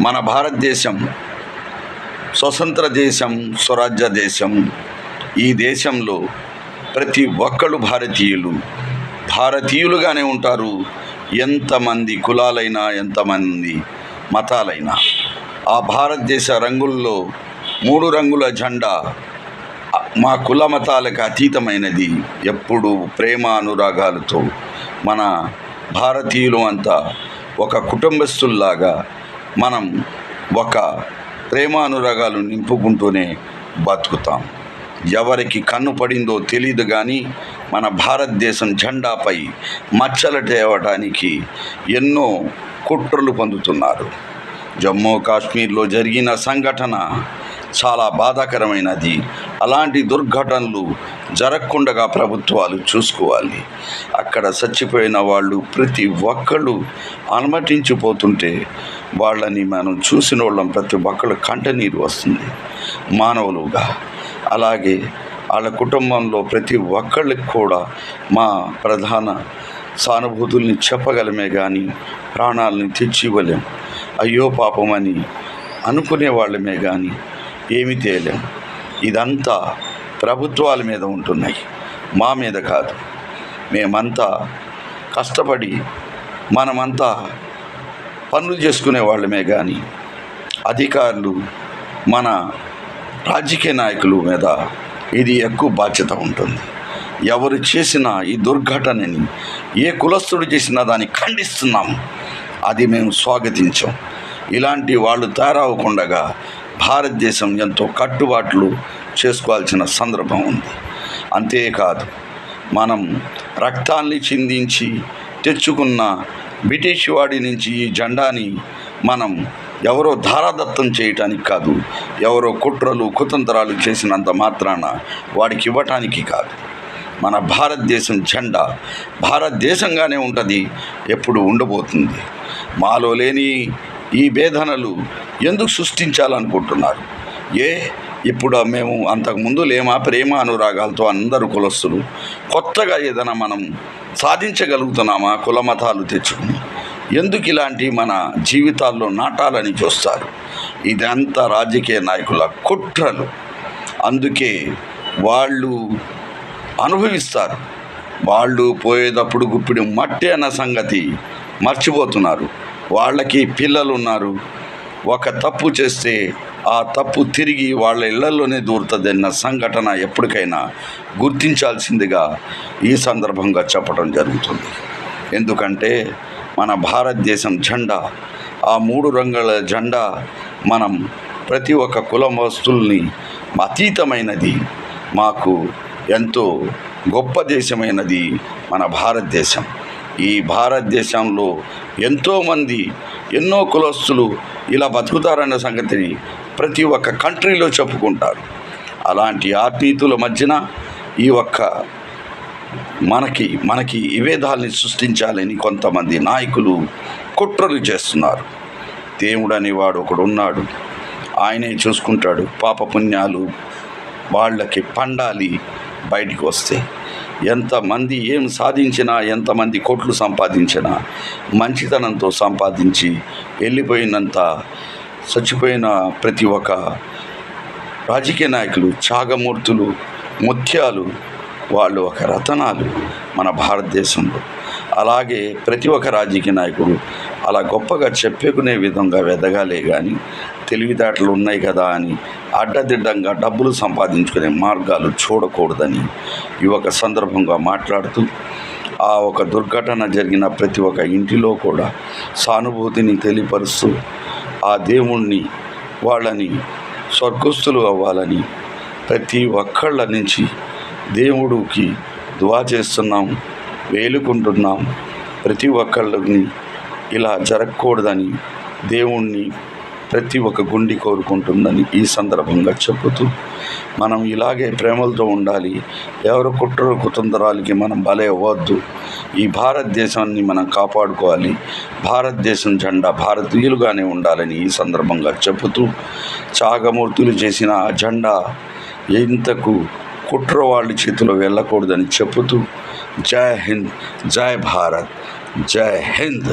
మన భారతదేశం స్వతంత్ర దేశం, స్వరాజ్య దేశం. ఈ దేశంలో ప్రతి ఒక్కళ్ళు భారతీయులుగానే ఉంటారు. ఎంతమంది కులాలైనా, ఎంతమంది మతాలైనా. ఆ భారతదేశ రంగుల్లో 3 రంగుల జెండా మా కుల మతాలకు అతీతమైనది. ఎప్పుడు ప్రేమ అనురాగాలతో మన భారతీయులు అంతా ఒక కుటుంబస్తుల్లాగా మనం ఒక ప్రేమానురాగాలు నింపుకుంటూనే బతుకుతాం. ఎవరికి కన్ను పడిందో తెలియదు కానీ మన భారతదేశం జెండాపై మచ్చలు తేవటానికి ఎన్నో కుట్రలు పొందుతున్నారు. జమ్మూ కాశ్మీర్లో జరిగిన సంఘటన చాలా బాధాకరమైనది. అలాంటి దుర్ఘటనలు జరగకుండా ప్రభుత్వాలు చూసుకోవాలి. అక్కడ చచ్చిపోయిన వాళ్ళు ప్రతి ఒక్కళ్ళు అనుమతించిపోతుంటే వాళ్ళని మనం చూసిన వాళ్ళం ప్రతి ఒక్కళ్ళు కంటనీరు వస్తుంది మానవులుగా. అలాగే వాళ్ళ కుటుంబంలో ప్రతి ఒక్కళ్ళకి కూడా మా ప్రధాన సానుభూతుల్ని చెప్పగలమే కానీ ప్రాణాలని తెచ్చి ఇవ్వలేం. అయ్యో పాపమని అనుకునే వాళ్ళమే కానీ ఏమి తేలేం. ఇదంతా ప్రభుత్వాల మీద ఉంటున్నాయి, మా మీద కాదు. మేమంతా కష్టపడి మనమంతా పనులు చేసుకునే వాళ్ళమే కానీ అధికారులు, మన రాజకీయ నాయకుల మీద ఇది ఎక్కువ బాధ్యత ఉంటుంది. ఎవరు చేసినా ఈ దుర్ఘటనని, ఏ కులస్తుడు చేసినా దాన్ని ఖండిస్తున్నాం. అది మేము స్వాగతించాం. ఇలాంటి వాళ్ళు తయారవకుండా భారతదేశం ఎంతో కట్టుబాట్లు చేసుకోవాల్సిన సందర్భం ఉంది. అంతేకాదు, మనం రక్తాన్ని చిందించి తెచ్చుకున్న బ్రిటిష్ వాడి నుంచి ఈ జెండాని మనం ఎవరో ధారాదత్తం చేయటానికి కాదు, ఎవరో కుట్రలు కుతంత్రాలు చేసినంత మాత్రాన వాడికి ఇవ్వటానికి కాదు. మన భారతదేశం జెండా భారతదేశంగానే ఉంటుంది, ఎప్పుడు ఉండబోతుంది. మాలో లేని ఈ వేదనలు ఎందుకు సృష్టించాలనుకుంటున్నారు? ఇప్పుడు మేము అంతకుముందు లేమా ప్రేమ అనురాగాలతో అందరూ కులస్తులు? కొత్తగా ఏదైనా మనం సాధించగలుగుతున్నామా కుల మతాలు తెచ్చుకుని? ఎందుకు ఇలాంటి మన జీవితాల్లో నాటాలని చూస్తారు? ఇదంతా రాజకీయ నాయకుల కుట్రలు. అందుకే వాళ్ళు అనుభవిస్తారు. వాళ్ళు పోయేటప్పుడు గుప్పిడి మట్టి అన్న సంగతి మర్చిపోతున్నారు. వాళ్ళకి పిల్లలు ఉన్నారు. ఒక తప్పు చేస్తే ఆ తప్పు తిరిగి వాళ్ళ ఇళ్లలోనే దూరుతుందన్న సంఘటన ఎప్పటికైనా గుర్తించాల్సిందిగా ఈ సందర్భంగా చెప్పడం జరుగుతుంది. ఎందుకంటే మన భారతదేశం జెండా, ఆ 3 రంగుల జెండా మనం ప్రతి ఒక్క కులమస్తుల్ని అతీతమైనది. మాకు ఎంతో గొప్ప దేశమైనది మన భారతదేశం. ఈ భారతదేశంలో ఎంతోమంది, ఎన్నో కులస్తులు ఇలా బతుకుతారన్న సంగతిని ప్రతి ఒక్క కంట్రీలో చెప్పుకుంటారు. అలాంటి ఆత్మీయుల మధ్యన ఈ ఒక్క మనకి విభేదాల్ని సృష్టించాలని కొంతమంది నాయకులు కుట్రలు చేస్తున్నారు. దేవుడు అనేవాడు ఒకడు ఉన్నాడు, ఆయనే చూసుకుంటాడు. పాపపుణ్యాలు వాళ్ళకి పండాలి. బయటికి వస్తే ఎంతమంది ఏం సాధించినా, ఎంతమంది కోట్లు సంపాదించినా మంచితనంతో సంపాదించి వెళ్ళిపోయినంత చచ్చిపోయిన ప్రతి ఒక్క రాజకీయ నాయకులు త్యాగమూర్తులు, ముత్యాలు, వాళ్ళు ఒక రతనాలు మన భారతదేశంలో. అలాగే ప్రతి ఒక్క రాజకీయ నాయకుడు అలా గొప్పగా చెప్పుకునే విధంగా ఎదగాలే కానీ తెలివితేటలు ఉన్నాయి కదా అని అడ్డదిడ్డంగా డబ్బులు సంపాదించుకునే మార్గాలు చూడకూడదని ఈ ఒక సందర్భంగా మాట్లాడుతూ, ఆ ఒక దుర్ఘటన జరిగిన ప్రతి ఒక్క ఇంటిలో కూడా సానుభూతిని తెలియపరుస్తూ, ఆ దేవుణ్ణి వాళ్ళని స్వర్గస్థులు అవ్వాలని ప్రతి ఒక్కళ్ళ నుంచి దేవుడికి దువా చేస్తున్నాం, వేలుకుంటున్నాం. ప్రతి ఒక్కళ్ళని ఇలా జరగకూడదని దేవుణ్ణి ప్రతి ఒక్క గుండి కోరుకుంటుందని ఈ సందర్భంగా చెబుతూ, మనం ఇలాగే ప్రేమలతో ఉండాలి. ఎవరు కుట్ర కుతంత్రాలకి మనం బలే అవ్వద్దు. ఈ భారతదేశాన్ని మనం కాపాడుకోవాలి. భారతదేశం జెండా భారతీయులుగానే ఉండాలని ఈ సందర్భంగా చెబుతూ, త్యాగమూర్తులు చేసిన ఆ జెండా ఇంతకు కుట్ర వాళ్ళ చేతిలో వెళ్ళకూడదని చెబుతూ, జై హింద్, జై భారత్, జై హింద్.